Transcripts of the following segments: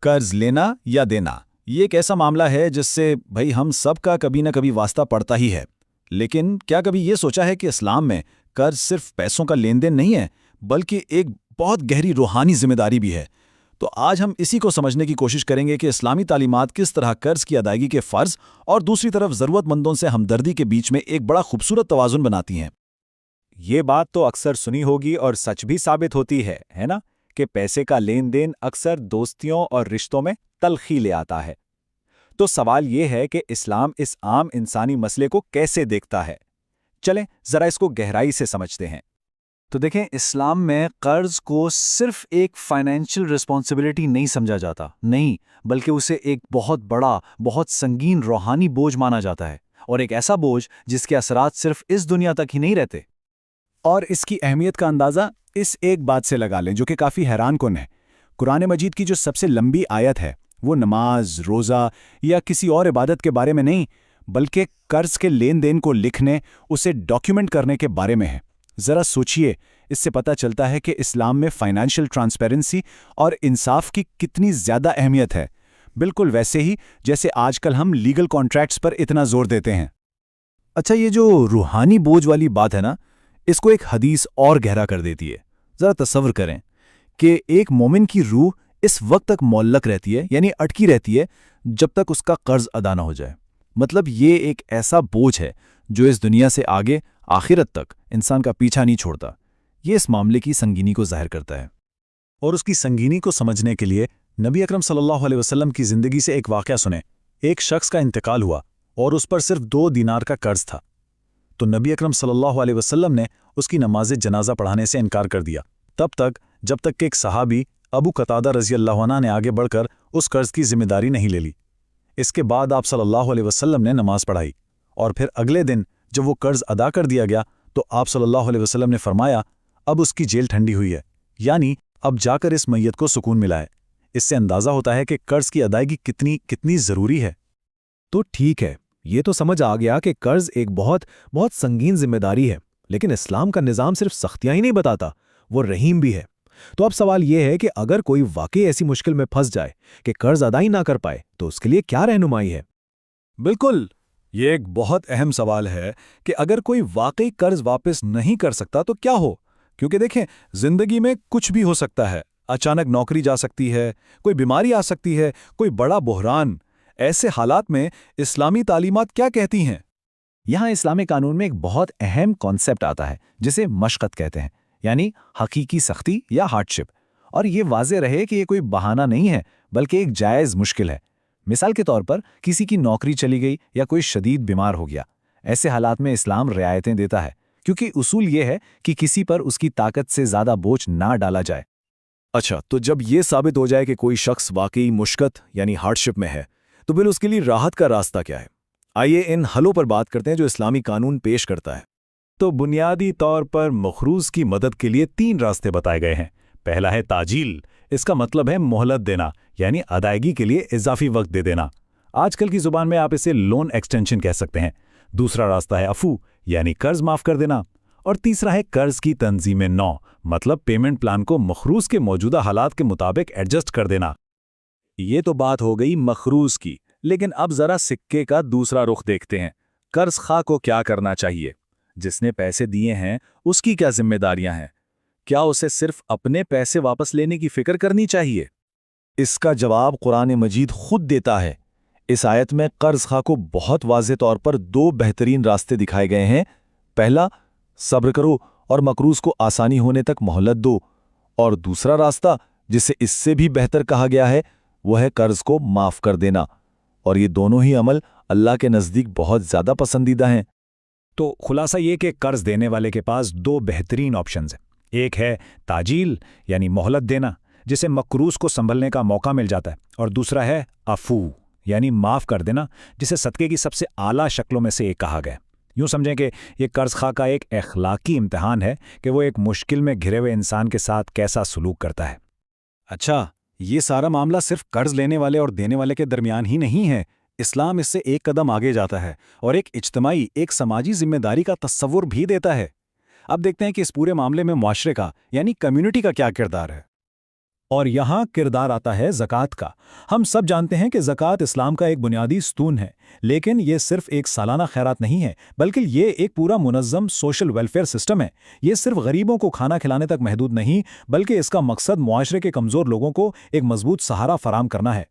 قرض لینا یا دینا یہ ایک ایسا معاملہ ہے جس سے بھائی ہم سب کا کبھی نہ کبھی واسطہ پڑتا ہی ہے، لیکن کیا کبھی یہ سوچا ہے کہ اسلام میں قرض صرف پیسوں کا لین دین نہیں ہے بلکہ ایک بہت گہری روحانی ذمہ داری بھی ہے؟ تو آج ہم اسی کو سمجھنے کی کوشش کریں گے کہ اسلامی تعلیمات کس طرح قرض کی ادائیگی کے فرض اور دوسری طرف ضرورت مندوں سے ہمدردی کے بیچ میں ایک بڑا خوبصورت توازن بناتی ہیں۔ یہ بات تو اکثر سنی ہوگی اور سچ بھی ثابت ہوتی ہے نا؟ کہ پیسے کا لین دین اکثر دوستیوں اور رشتوں میں تلخی لے آتا ہے۔ تو سوال یہ ہے کہ اسلام اس عام انسانی مسئلے کو کیسے دیکھتا ہے؟ چلیں ذرا اس کو گہرائی سے سمجھتے ہیں۔ تو دیکھیں، اسلام میں قرض کو صرف ایک فائنینشیل رسپانسبلٹی نہیں سمجھا جاتا، نہیں، بلکہ اسے ایک بہت بڑا، بہت سنگین روحانی بوجھ مانا جاتا ہے، اور ایک ایسا بوجھ جس کے اثرات صرف اس دنیا تک ہی نہیں رہتے۔ اور اس کی اہمیت کا اندازہ اس ایک بات سے لگا لیں جو کہ کافی حیران کن ہے۔ قرآن مجید کی جو سب سے لمبی آیت ہے وہ نماز، روزہ یا کسی اور عبادت کے بارے میں نہیں، بلکہ قرض کے لین دین کو لکھنے، اسے ڈاکیومنٹ کرنے کے بارے میں ہے۔ ذرا سوچئے، اس سے پتہ چلتا ہے کہ اسلام میں فائنینشیل ٹرانسپیرنسی اور انصاف کی کتنی زیادہ اہمیت ہے، بالکل ویسے ہی جیسے آج کل ہم لیگل کانٹریکٹس پر اتنا زور دیتے ہیں۔ اچھا، یہ جو روحانی بوجھ والی بات ہے نا، اس کو ایک حدیث اور گہرا کر دیتی ہے۔ ذرا تصور کریں کہ ایک مومن کی روح اس وقت تک معلق رہتی ہے، یعنی اٹکی رہتی ہے، جب تک اس کا قرض ادا نہ ہو جائے۔ مطلب یہ ایک ایسا بوجھ ہے جو اس دنیا سے آگے آخرت تک انسان کا پیچھا نہیں چھوڑتا۔ یہ اس معاملے کی سنگینی کو ظاہر کرتا ہے۔ اور اس کی سنگینی کو سمجھنے کے لیے نبی اکرم صلی اللہ علیہ وسلم کی زندگی سے ایک واقعہ سنیں۔ ایک شخص کا انتقال ہوا اور اس پر صرف 2 دینار کا قرض تھا، تو نبی اکرم صلی اللہ علیہ وسلم نے اس کی نماز جنازہ پڑھانے سے انکار کر دیا، جب تک کہ ایک صحابی ابو قتادہ رضی اللہ عنہ نے آگے بڑھ کر اس قرض کی ذمہ داری نہیں لے لی۔ اس کے بعد آپ صلی اللہ علیہ وسلم نے نماز پڑھائی، اور پھر اگلے دن جب وہ قرض ادا کر دیا گیا تو آپ صلی اللہ علیہ وسلم نے فرمایا، اب اس کی جیل ٹھنڈی ہوئی ہے، یعنی اب جا کر اس میت کو سکون ملا ہے۔ اس سے اندازہ ہوتا ہے کہ قرض کی ادائیگی کتنی ضروری ہے۔ تو ٹھیک ہے، یہ تو سمجھ آ گیا کہ قرض ایک بہت سنگین ذمہ داری ہے، لیکن اسلام کا نظام صرف سختیاں ہی نہیں بتاتا، وہ رحیم بھی ہے۔ تو اب سوال یہ ہے کہ اگر کوئی واقعی ایسی مشکل میں پھنس جائے کہ قرض ادا ہی نہ کر پائے تو اس کے لیے کیا رہنمائی ہے؟ بالکل، یہ ایک بہت اہم سوال ہے کہ اگر کوئی واقعی قرض واپس نہیں کر سکتا تو کیا ہو؟ کیونکہ دیکھیں، زندگی میں کچھ بھی ہو سکتا ہے، اچانک نوکری جا سکتی ہے، کوئی بیماری آ سکتی ہے، کوئی بڑا بحران۔ ایسے حالات میں اسلامی تعلیمات کیا کہتی ہیں؟ یہاں اسلامی قانون میں ایک بہت اہم کانسیپٹ آتا ہے جسے مشقت کہتے ہیں، یعنی حقیقی سختی یا ہارڈشپ، اور یہ واضح رہے کہ یہ کوئی بہانہ نہیں ہے بلکہ ایک جائز مشکل ہے۔ مثال کے طور پر کسی کی نوکری چلی گئی یا کوئی شدید بیمار ہو گیا، ایسے حالات میں اسلام رعایتیں دیتا ہے، کیونکہ اصول یہ ہے کہ کسی پر اس کی طاقت سے زیادہ بوجھ نہ ڈالا جائے۔ اچھا، تو جب یہ ثابت ہو جائے کہ کوئی شخص واقعی مشقت یعنی ہارڈشپ میں ہے تو پھر اس کے لیے راحت کا راستہ کیا ہے؟ آئیے ان حلوں پر بات کرتے ہیں جو اسلامی قانون پیش کرتا ہے۔ تو بنیادی طور پر مخروض کی مدد کے لیے 3 راستے بتائے گئے ہیں۔ پہلا ہے تاجیل، اس کا مطلب ہے مہلت دینا، یعنی ادائیگی کے لیے اضافی وقت دے دینا۔ آج کل کی زبان میں آپ اسے لون ایکسٹینشن کہہ سکتے ہیں۔ دوسرا راستہ ہے عفو، یعنی قرض معاف کر دینا، اور تیسرا ہے قرض کی تنظیم نو، مطلب پیمنٹ پلان کو مخروض کے موجودہ حالات کے مطابق ایڈجسٹ کر دینا۔ یہ تو بات ہو گئی مخروض کی، لیکن اب ذرا سکے کا دوسرا رخ دیکھتے ہیں۔ قرض خواہ کو کیا کرنا چاہیے؟ جس نے پیسے دیے ہیں اس کی کیا ذمہ داریاں ہیں؟ کیا اسے صرف اپنے پیسے واپس لینے کی فکر کرنی چاہیے؟ اس کا جواب قرآن مجید خود دیتا ہے۔ اس آیت میں قرض خواہ کو بہت واضح طور پر 2 بہترین راستے دکھائے گئے ہیں۔ پہلا، صبر کرو اور مقروض کو آسانی ہونے تک مہلت دو، اور دوسرا راستہ جسے اس سے بھی بہتر کہا گیا ہے وہ ہے قرض کو معاف کر دینا، اور یہ دونوں ہی عمل اللہ کے نزدیک بہت زیادہ پسندیدہ ہیں۔ تو خلاصہ یہ کہ قرض دینے والے کے پاس 2 بہترین آپشنز ہیں۔ ایک ہے تاجیل، یعنی مہلت دینا، جسے مقروض کو سنبھلنے کا موقع مل جاتا ہے، اور دوسرا ہے عفو، یعنی معاف کر دینا، جسے صدقے کی سب سے اعلیٰ شکلوں میں سے ایک کہا گیا۔ یوں سمجھیں کہ یہ قرض خواہ کا ایک اخلاقی امتحان ہے کہ وہ ایک مشکل میں گھرے ہوئے انسان کے ساتھ کیسا سلوک کرتا ہے۔ اچھا، یہ سارا معاملہ صرف قرض لینے والے اور دینے والے کے درمیان ہی نہیں ہے۔ اسلام اس سے ایک قدم آگے جاتا ہے اور ایک اجتماعی، ایک سماجی ذمہ داری کا تصور بھی دیتا ہے۔ اب دیکھتے ہیں کہ اس پورے معاملے میں معاشرے کا، یعنی کمیونٹی کا کیا کردار ہے۔ اور یہاں کردار آتا ہے زکوٰۃ کا۔ ہم سب جانتے ہیں کہ زکوٰۃ اسلام کا ایک بنیادی ستون ہے، لیکن یہ صرف ایک سالانہ خیرات نہیں ہے، بلکہ یہ ایک پورا منظم سوشل ویلفیئر سسٹم ہے۔ یہ صرف غریبوں کو کھانا کھلانے تک محدود نہیں، بلکہ اس کا مقصد معاشرے کے کمزور لوگوں کو ایک مضبوط سہارا فراہم کرنا ہے۔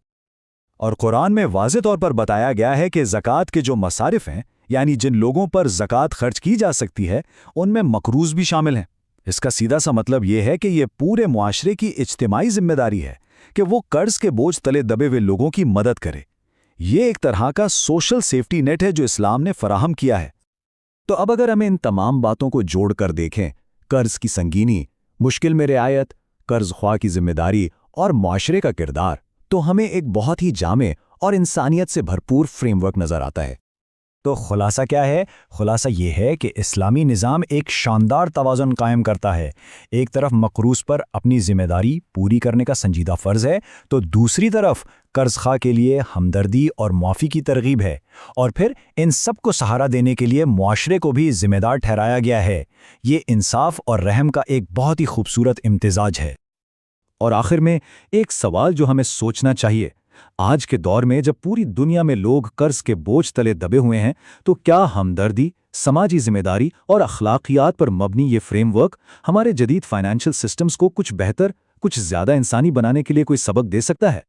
اور قرآن میں واضح طور پر بتایا گیا ہے کہ زکوٰۃ کے جو مصارف ہیں، یعنی جن لوگوں پر زکوٰۃ خرچ کی جا سکتی ہے، ان میں مقروض بھی شامل ہیں۔ اس کا سیدھا سا مطلب یہ ہے کہ یہ پورے معاشرے کی اجتماعی ذمہ داری ہے کہ وہ قرض کے بوجھ تلے دبے ہوئے لوگوں کی مدد کرے۔ یہ ایک طرح کا سوشل سیفٹی نیٹ ہے جو اسلام نے فراہم کیا ہے۔ تو اب اگر ہمیں ان تمام باتوں کو جوڑ کر دیکھیں، قرض کی سنگینی، مشکل میں رعایت، قرض خواہ کی ذمہ داری اور معاشرے کا کردار، تو ہمیں ایک بہت ہی جامع اور انسانیت سے بھرپور فریم ورک نظر آتا ہے۔ تو خلاصہ کیا ہے؟ خلاصہ یہ ہے کہ اسلامی نظام ایک شاندار توازن قائم کرتا ہے۔ ایک طرف مقروض پر اپنی ذمہ داری پوری کرنے کا سنجیدہ فرض ہے، تو دوسری طرف قرض خواہ کے لیے ہمدردی اور معافی کی ترغیب ہے، اور پھر ان سب کو سہارا دینے کے لیے معاشرے کو بھی ذمہ دار ٹھہرایا گیا ہے۔ یہ انصاف اور رحم کا ایک بہت ہی خوبصورت امتزاج ہے۔ اور آخر میں ایک سوال جو ہمیں سوچنا چاہیے، آج کے دور میں جب پوری دنیا میں لوگ قرض کے بوجھ تلے دبے ہوئے ہیں، تو کیا ہمدردی، سماجی ذمہ داری اور اخلاقیات پر مبنی یہ فریم ورک ہمارے جدید فائنینشل سسٹمز کو کچھ بہتر، کچھ زیادہ انسانی بنانے کے لیے کوئی سبق دے سکتا ہے؟